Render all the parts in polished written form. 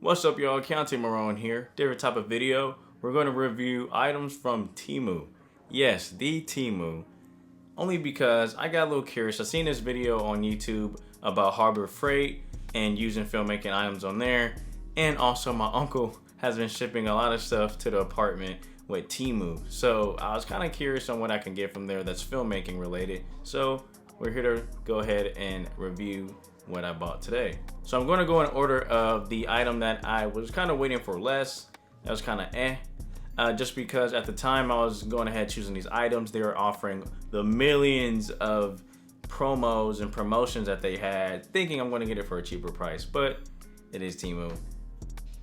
What's up, y'all? County Marone here. Different type of video. We're going to review items from Temu. Yes, the Temu. Only because I got a little curious. I seen this video on YouTube about Harbor Freight and using filmmaking items on there. And also my uncle has been shipping a lot of stuff to the apartment with Temu. So I was kind of curious on what I can get from there that's filmmaking related. So we're here to go ahead and review what I bought today. So I'm going to go in order of the item that I was kind of waiting for less. That was kind of just because at the time I was going ahead choosing these items, they were offering the millions of promos and promotions that they had, thinking I'm going to get it for a cheaper price, but it is Temu.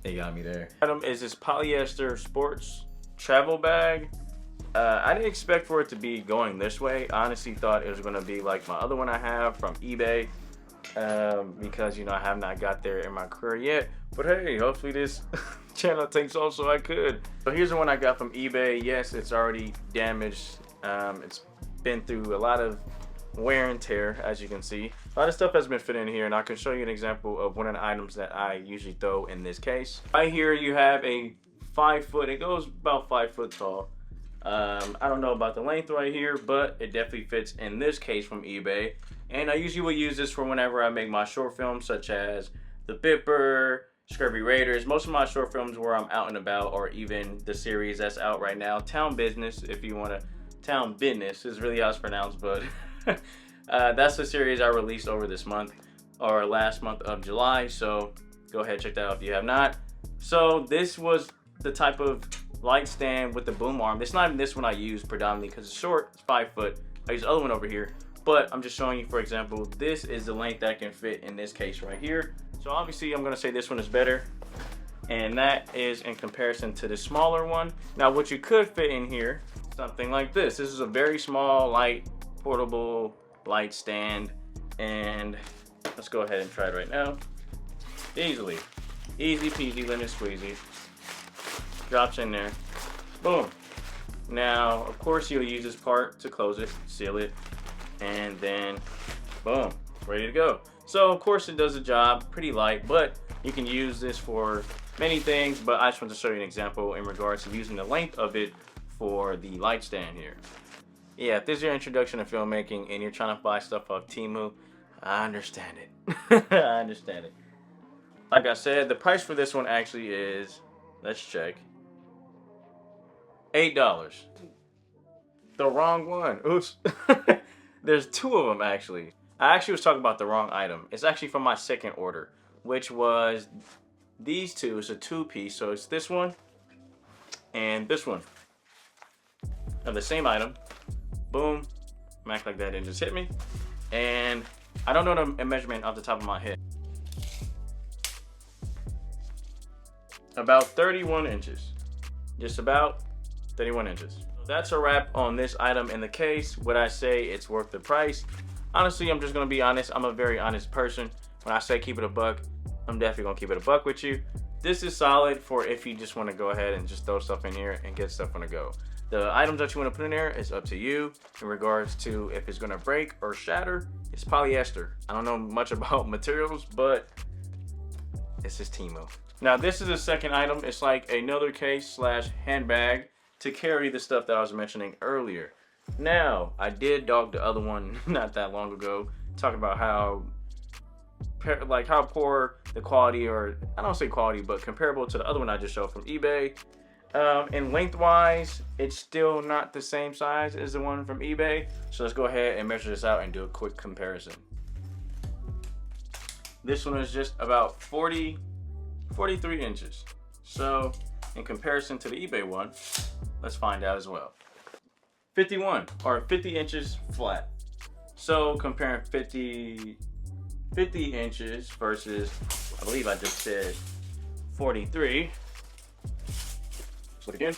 They got me there. Item is this polyester sports travel bag. I didn't expect for it to be going this way. I honestly thought it was going to be like my other one I have from eBay. Because I have not got there in my career yet, but hey, hopefully this channel takes off so I could. So here's the one I got from eBay. Yes, it's already damaged. It's been through a lot of wear and tear, as you can see. A lot of stuff has been fit in here, and I can show you an example of one of the items that I usually throw in this case. Right here you have a 5 foot, it goes about 5 foot tall. I don't know about the length right here, but it definitely fits in this case from eBay. And I usually will use this for whenever I make my short films, such as The Bipper, Scurvy Raiders. Most of my short films where I'm out and about, or even the series that's out right now, Town Business, if you want to. Town Business is really how it's pronounced, but that's the series I released over this month, or last month of July. So go ahead, check that out if you have not. So this was the type of light stand with the boom arm. It's not even this one I use predominantly because it's short, it's 5 foot. I use the other one over here. But I'm just showing you, for example, this is the length that can fit in this case right here. So obviously I'm gonna say this one is better. And that is in comparison to the smaller one. Now what you could fit in here, something like this. This is a very small, light, portable light stand. And let's go ahead and try it right now. Easily. Easy peasy, lemon squeezy. Drops in there. Boom. Now, of course, you'll use this part to close it, seal it, and then boom, ready to go. So of course it does the job, pretty light, but you can use this for many things, but I just want to show you an example in regards to using the length of it for the light stand here. Yeah, if this is your introduction to filmmaking and you're trying to buy stuff off Temu, I understand it. I understand it. Like I said, the price for this one actually is, let's check, $8. The wrong one. Oops. There's two of them actually. I actually was talking about the wrong item. It's actually from my second order, which was these two. It's a 2-piece, so it's this one and this one of the same item. Boom. Act like that didn't just hit me. And I don't know the measurement off the top of my head. About 31 inches. Just about 31 inches. That's a wrap on this item in the case. Would I say it's worth the price? Honestly, I'm just gonna be honest. I'm a very honest person. When I say keep it a buck, I'm definitely gonna keep it a buck with you. This is solid for if you just wanna go ahead and just throw stuff in here and get stuff on the go. The items that you wanna put in there is up to you in regards to if it's gonna break or shatter. It's polyester. I don't know much about materials, but this is Temu. Now this is the second item. It's like another case slash handbag to carry the stuff that I was mentioning earlier. Now, I did dog the other one not that long ago, talking about how poor the quality, or I don't say quality, but comparable to the other one I just showed from eBay. And lengthwise, it's still not the same size as the one from eBay. So let's go ahead and measure this out and do a quick comparison. This one is just about 43 inches. So in comparison to the eBay one, let's find out as well. 51 or 50 inches flat. So comparing 50 inches versus, I believe I just said 43. Let's look again.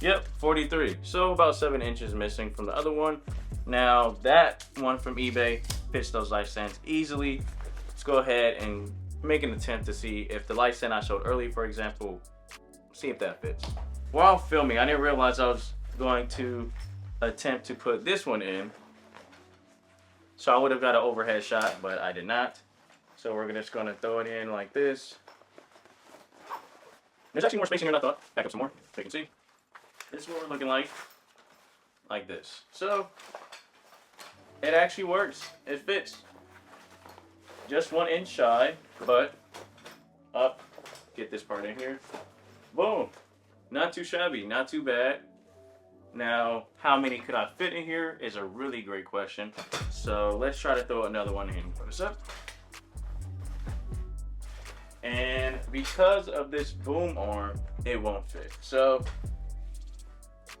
Yep, 43. So about 7 inches missing from the other one. Now that one from eBay fits those light stands easily. Let's go ahead and make an attempt to see if the light stand I showed earlier, for example, see if that fits. While filming, I didn't realize I was going to attempt to put this one in. So I would have got an overhead shot, but I did not. So we're just gonna throw it in like this. There's actually more spacing here than I thought. Back up some more so you can see. This is what we're looking like this. So it actually works. It fits. Just 1 inch shy, but up. Get this part in here. Boom. Not too shabby, not too bad. Now, how many could I fit in here is a really great question. So let's try to throw another one in. Put this up. And because of this boom arm, it won't fit. So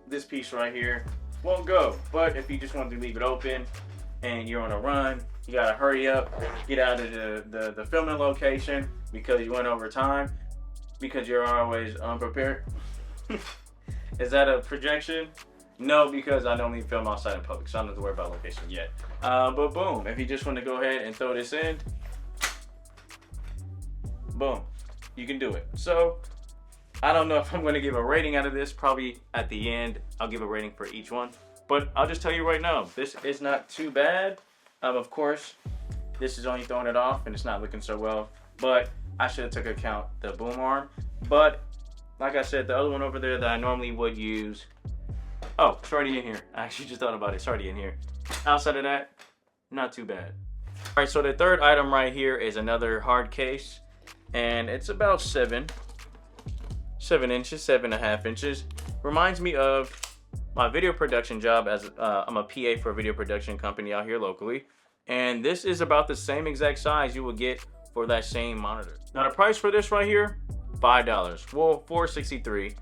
this piece right here won't go. But if you just want to leave it open and you're on a run, you gotta hurry up, get out of the filming location because you went over time, because you're always unprepared. Is that a projection? No, because I don't even film outside in public, so I don't have to worry about location yet. But boom, if you just want to go ahead and throw this in, boom, you can do it. So I don't know if I'm going to give a rating out of this. Probably at the end, I'll give a rating for each one. But I'll just tell you right now, this is not too bad. Of course, this is only throwing it off and it's not looking so well. But I should have took account the boom arm. But like I said, the other one over there that I normally would use, oh, it's already in here. I actually just thought about it. It's already in here. Outside of that, not too bad. All right, so the third item right here is another hard case. And it's about 7 inches, 7.5 inches. Reminds me of my video production job as I'm a PA for a video production company out here locally. And this is about the same exact size you will get for that same monitor. Now the price for this right here, $5. Well, $4.63.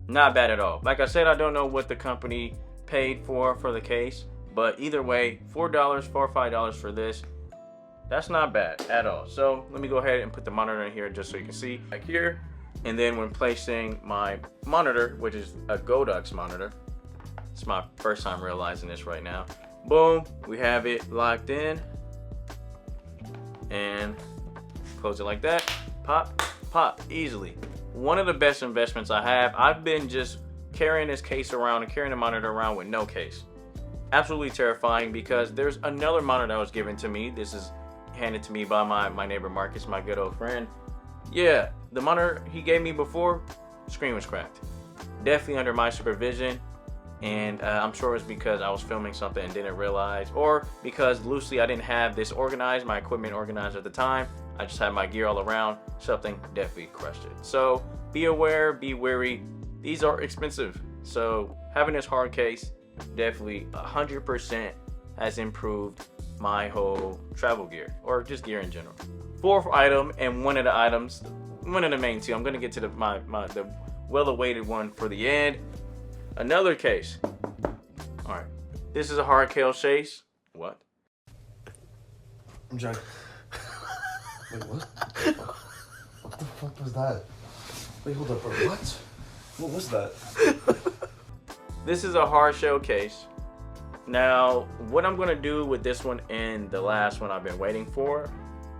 Not bad at all. Like I said, I don't know what the company paid for the case, but either way, $4, $4 or $5 for this, that's not bad at all. So let me go ahead and put the monitor in here just so you can see like here. And then when placing my monitor, which is a Godox monitor, it's my first time realizing this right now. Boom, we have it locked in. And close it like that. Pop, pop, easily. One of the best investments I have. I've been just carrying this case around and carrying the monitor around with no case. Absolutely terrifying because there's another monitor that was given to me. This is handed to me by my neighbor Marcus, my good old friend. Yeah, the monitor he gave me before, screen was cracked. Definitely under my supervision. And I'm sure it's because I was filming something and didn't realize, or because loosely I didn't have this organized, my equipment organized at the time. I just had my gear all around. Something definitely crushed it. So be aware, be wary. These are expensive. So having this hard case definitely 100% has improved my whole travel gear, or just gear in general. Fourth item, and one of the main two. I'm gonna get to the well-awaited one for the end. Another case. All right, this is a hard case. What? I'm joking. Wait, what? What the fuck was that? Wait, hold up, bro. What? What was that? This is a hard shell case. Now, what I'm gonna do with this one and the last one I've been waiting for,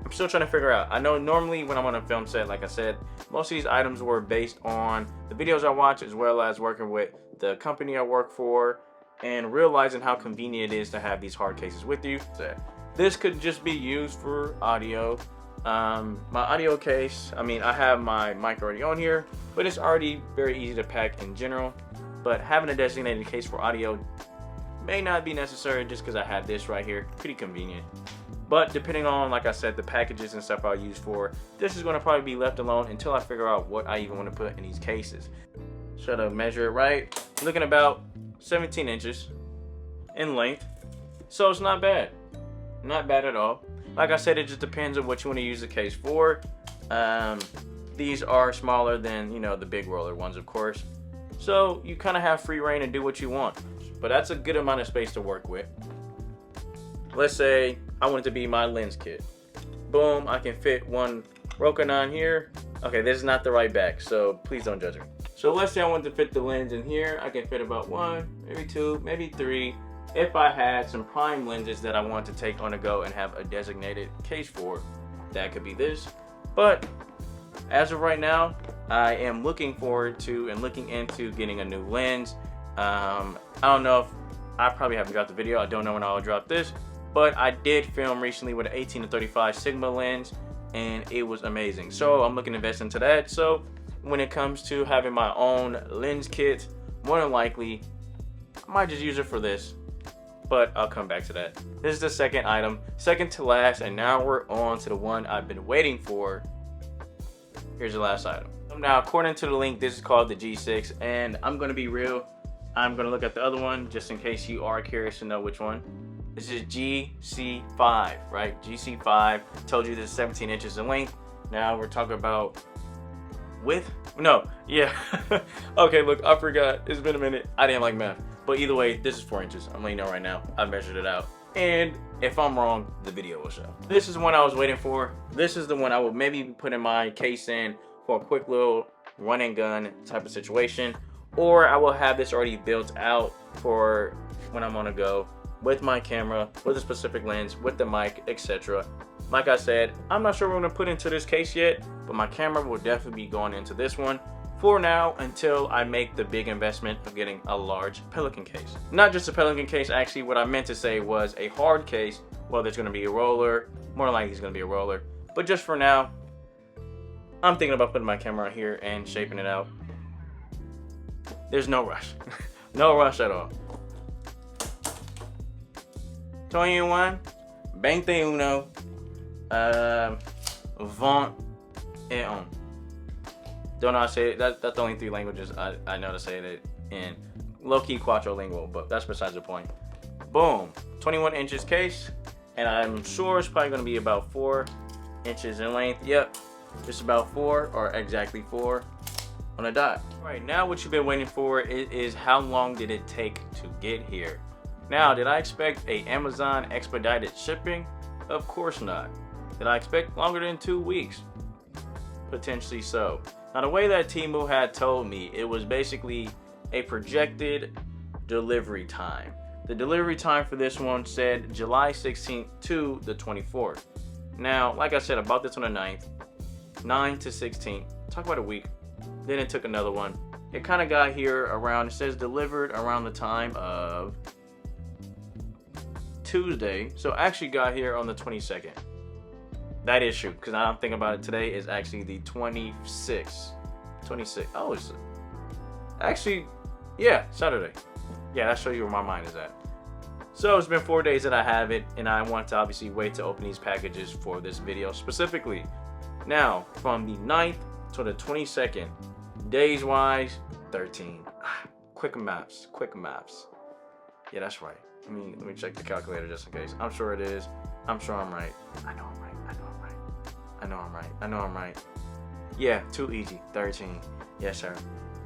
I'm still trying to figure out. I know normally when I'm on a film set, like I said, most of these items were based on the videos I watch, as well as working with the company I work for and realizing how convenient it is to have these hard cases with you. This could just be used for audio. My audio case, I mean, I have my mic already on here, but it's already very easy to pack in general. But having a designated case for audio may not be necessary just because I have this right here. Pretty convenient. But depending on, like I said, the packages and stuff I'll use for, this is going to probably be left alone until I figure out what I even want to put in these cases. Try to measure it right. Looking about 17 inches in length. So it's not bad. Not bad at all. Like I said, it just depends on what you want to use the case for. These are smaller than, you know, the big roller ones, of course. So you kind of have free reign and do what you want. But that's a good amount of space to work with. Let's say I want it to be my lens kit. Boom, I can fit one Rokinon here. Okay, this is not the right back, so please don't judge me. So let's say I want to fit the lens in here. I can fit about 1, maybe 2, maybe 3. If I had some prime lenses that I want to take on the go and have a designated case for, that could be this. But as of right now, I am looking forward to and looking into getting a new lens. I don't know if I probably haven't got the video. I don't know when I'll drop this, but I did film recently with an 18-35 Sigma lens, and it was amazing. So I'm looking to invest into that. So when it comes to having my own lens kit, more than likely, I might just use it for this, but I'll come back to that. This is the second item, second to last, and now we're on to the one I've been waiting for. Here's the last item. Now, according to the link, this is called the G6, and I'm gonna be real, I'm gonna look at the other one just in case you are curious to know which one. This is GC5, right? GC5, told you this is 17 inches in length. Now we're talking about width? No, yeah. Okay, look, I forgot. It's been a minute. I didn't like math. But either way, this is 4 inches. I'm letting you know right now. I measured it out. And if I'm wrong, the video will show. This is the one I was waiting for. This is the one I will maybe put in my case in for a quick little run and gun type of situation. Or I will have this already built out for when I'm on a go with my camera, with a specific lens, with the mic, etc. Like I said, I'm not sure what I'm gonna put into this case yet, but my camera will definitely be going into this one for now until I make the big investment of getting a large Pelican case. Not just a Pelican case, actually what I meant to say was a hard case. Well, there's gonna be a roller, more than likely it's gonna be a roller. But just for now, I'm thinking about putting my camera on here and shaping it out. There's no rush. No rush at all. 21, 21, 21. Don't know how to say it. That's the only 3 languages I know to say it in. Low-key quadrilingual, but that's besides the point. Boom, 21 inches case, and I'm sure it's probably gonna be about 4 inches in length. Yep, just about 4, or exactly 4 on a dot. All right, now what you've been waiting for is how long did it take to get here? Now, did I expect a Amazon expedited shipping? Of course not. Did I expect longer than 2 weeks? Potentially so. Now, the way that Temu had told me, it was basically a projected delivery time. The delivery time for this one said July 16th to the 24th. Now, like I said, I bought this on the 9th, 9 to 16. Talk about a week. Then it took another one. It kind of got here around, it says delivered around the time of Tuesday. So I actually got here on the 22nd. That is true, because I'm thinking about it, today is actually the 26th. 26th. Oh, it's actually, yeah, Saturday. Yeah, that shows you where my mind is at. So it's been 4 days that I have it, and I want to obviously wait to open these packages for this video specifically. Now, from the 9th to the 22nd, days wise, 13. Quick maths. Yeah, that's right. Let me check the calculator just in case. I'm sure it is. I'm sure I'm right. I know I'm right. I know I'm right. Yeah, too easy. 13. Yes, sir.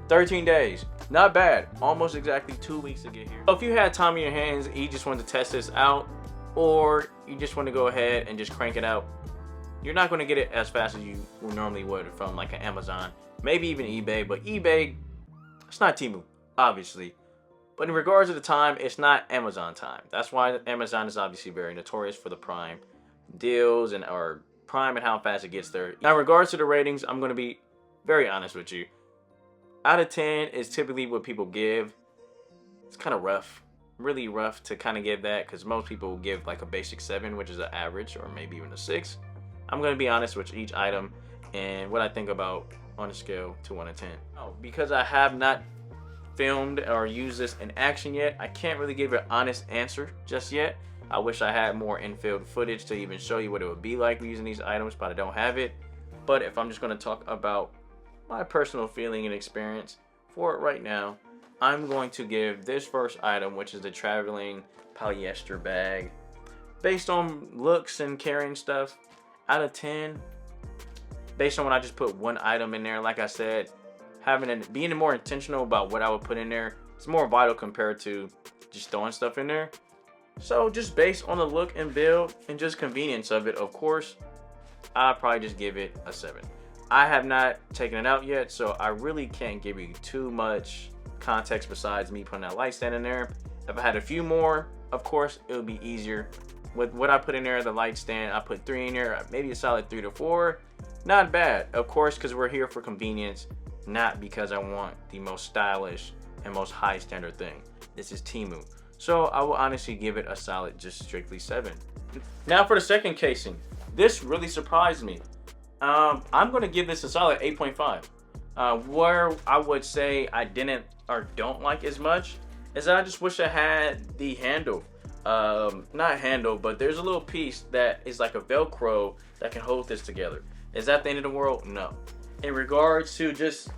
13 days. Not bad. Almost exactly 2 weeks to get here. So if you had time in your hands and you just wanted to test this out, or you just want to go ahead and just crank it out, you're not going to get it as fast as you normally would from like an Amazon, maybe even eBay. But eBay, it's not Temu, obviously. But in regards to the time, it's not Amazon time. That's why Amazon is obviously very notorious for the Prime deals or Prime and how fast it gets there. Now, in regards to the ratings, I'm going to be very honest with you. Out of 10 is typically what people give. It's kind of rough, really rough to kind of give that, because most people give like a basic 7, which is an average, or maybe even a 6. I'm going to be honest with each item and what I think about on a scale to 1 to 10. Oh, because I have not filmed or used this in action yet, I can't really give an honest answer just yet. I wish I had more in-field footage to even show you what it would be like using these items, but I don't have it. But if I'm just going to talk about my personal feeling and experience for it right now, I'm going to give this first item, which is the traveling polyester bag, based on looks and carrying stuff, out of 10. Based on when I just put one item in there, like I said, being more intentional about what I would put in there, it's more vital compared to just throwing stuff in there. So just based on the look and build and just convenience of it, of course, I'll probably just give it a 7. I have not taken it out yet, so I really can't give you too much context besides me putting that light stand in there. If I had a few more, of course, it would be easier. With what I put in there, the light stand, I put 3 in there, maybe a solid 3 to 4. Not bad, of course, because we're here for convenience, not because I want the most stylish and most high standard thing. This is Temu. So I will honestly give it a solid, just strictly 7. Now for the second casing. This really surprised me. I'm going to give this a solid 8.5. Where I would say I didn't or don't like as much is that I just wish I had the handle. Not handle, but there's a little piece that is like a Velcro that can hold this together. Is that the end of the world? No. In regards to just,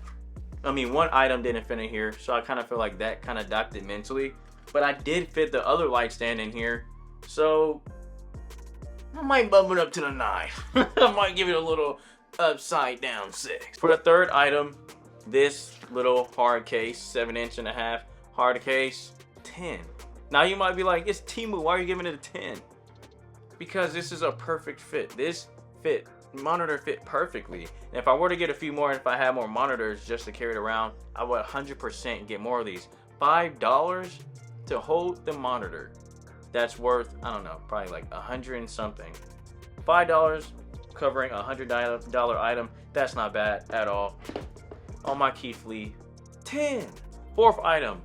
one item didn't fit in here, so I kind of feel like that kind of docked it mentally. But I did fit the other light stand in here, so I might bump it up to the 9. I might give it a little upside down 6. For the third item, this little hard case, 7.5" hard case, 10. Now you might be like, it's Temu, why are you giving it a 10? Because this is a perfect fit. This monitor fit perfectly. And if I were to get a few more, if I had more monitors just to carry it around, I would 100% get more of these. $5 to hold the monitor. That's worth, I don't know, probably like 100 and something. $5 covering a $100 item. That's not bad at all. On my Keith Lee, 10. Fourth item,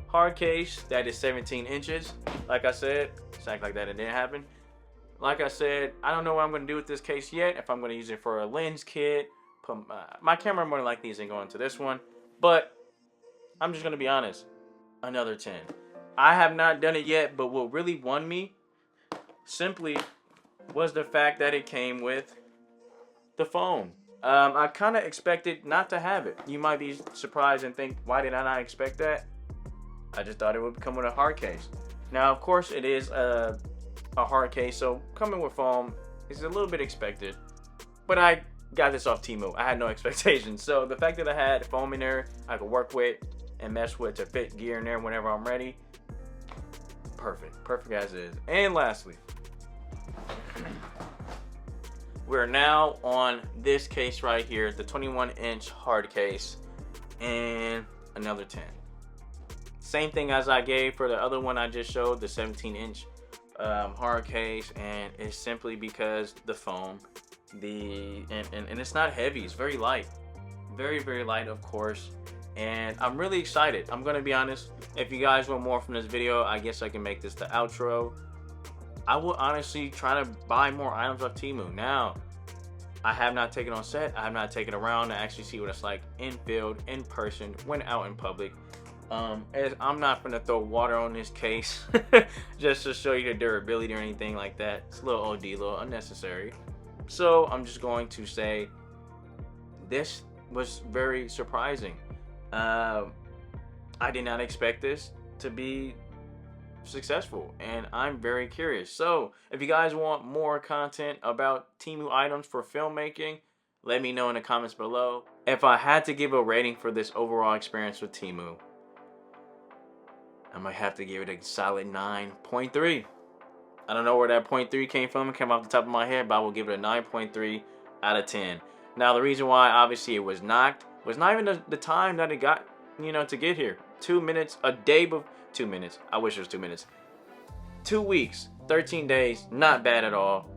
hard case that is 17 inches. Like I said, it's act like that it didn't happen. Like I said, I don't know what I'm going to do with this case yet. If I'm going to use it for a lens kit. My camera more than likely isn't going to this one. But I'm just going to be honest. Another 10. I have not done it yet, but what really won me simply was the fact that it came with the phone. I kind of expected not to have it. You might be surprised and think, why did I not expect that? I just thought it would come with a hard case. Now, of course, it is a hard case, so coming with foam is a little bit expected. But I got this off Temu. I had no expectations. So the fact that I had foam in there, I could work with and mess with to fit gear in there whenever I'm ready. Perfect as is. And lastly, we're now on this case right here, the 21-inch hard case, and another 10. Same thing as I gave for the other one I just showed, the 17-inch hard case, and it's simply because the foam, and it's not heavy, it's very light, very light, of course. And I'm really excited. I'm gonna be honest, if you guys want more from this video, I guess I can make this the outro. I will honestly try to buy more items off Temu. Now, I have not taken on set, I have not taken around to actually see what it's like in field, in person, when out in public. As I'm not gonna throw water on this case just to show you the durability or anything like that. It's a little OD, a little unnecessary. So I'm just going to say this was very surprising. I did not expect this to be successful, and I'm very curious. So if you guys want more content about Temu items for filmmaking, let me know in the comments below. If I had to give a rating for this overall experience with Temu, I might have to give it a solid 9.3. I don't know where that 0.3 came from. It came off the top of my head, but I will give it a 9.3 out of 10. Now, the reason why obviously it was knocked was not even the time that it got, to get here. 2 minutes, a day before. 2 minutes. I wish it was 2 minutes. 2 weeks, 13 days, not bad at all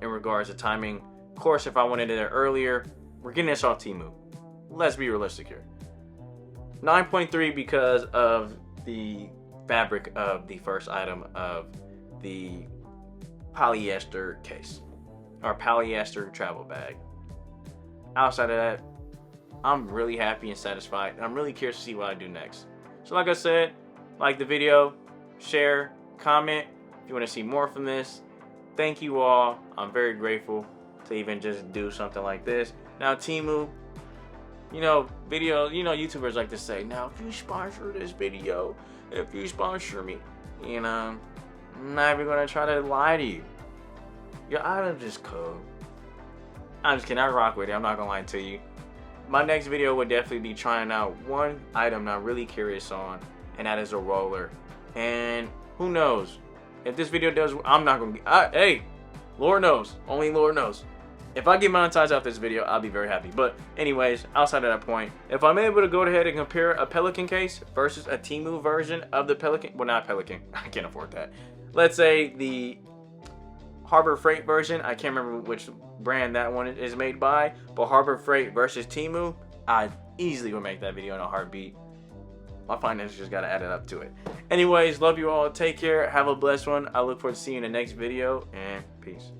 in regards to timing. Of course, if I wanted it earlier, we're getting this off Temu. Let's be realistic here. 9.3 because of the fabric of the first item of the polyester case or polyester travel bag. Outside of that, I'm really happy and satisfied, and I'm really curious to see what I do next. So like I said, like the video, share, comment if you want to see more from this. Thank you all. I'm very grateful to even just do something like this. Now Temu, YouTubers like to say, now if you sponsor this video, if you sponsor me, I'm not even gonna try to lie to you. Your item's just cool. I'm just kidding, I rock with it, I'm not gonna lie to you. My next video would definitely be trying out one item I'm really curious on, and that is a roller. And who knows, if this video does, I'm not gonna be, hey, Lord knows, only Lord knows. If I get monetized off this video, I'll be very happy. But anyways, outside of that point, if I'm able to go ahead and compare a Pelican case versus a Temu version of the Pelican, well, not Pelican, I can't afford that. Let's say the Harbor Freight version, I can't remember which brand that one is made by, but Harbor Freight versus Temu, I easily would make that video in a heartbeat. My finances just gotta add it up to it. Anyways, love you all. Take care. Have a blessed one. I look forward to seeing you in the next video, and peace.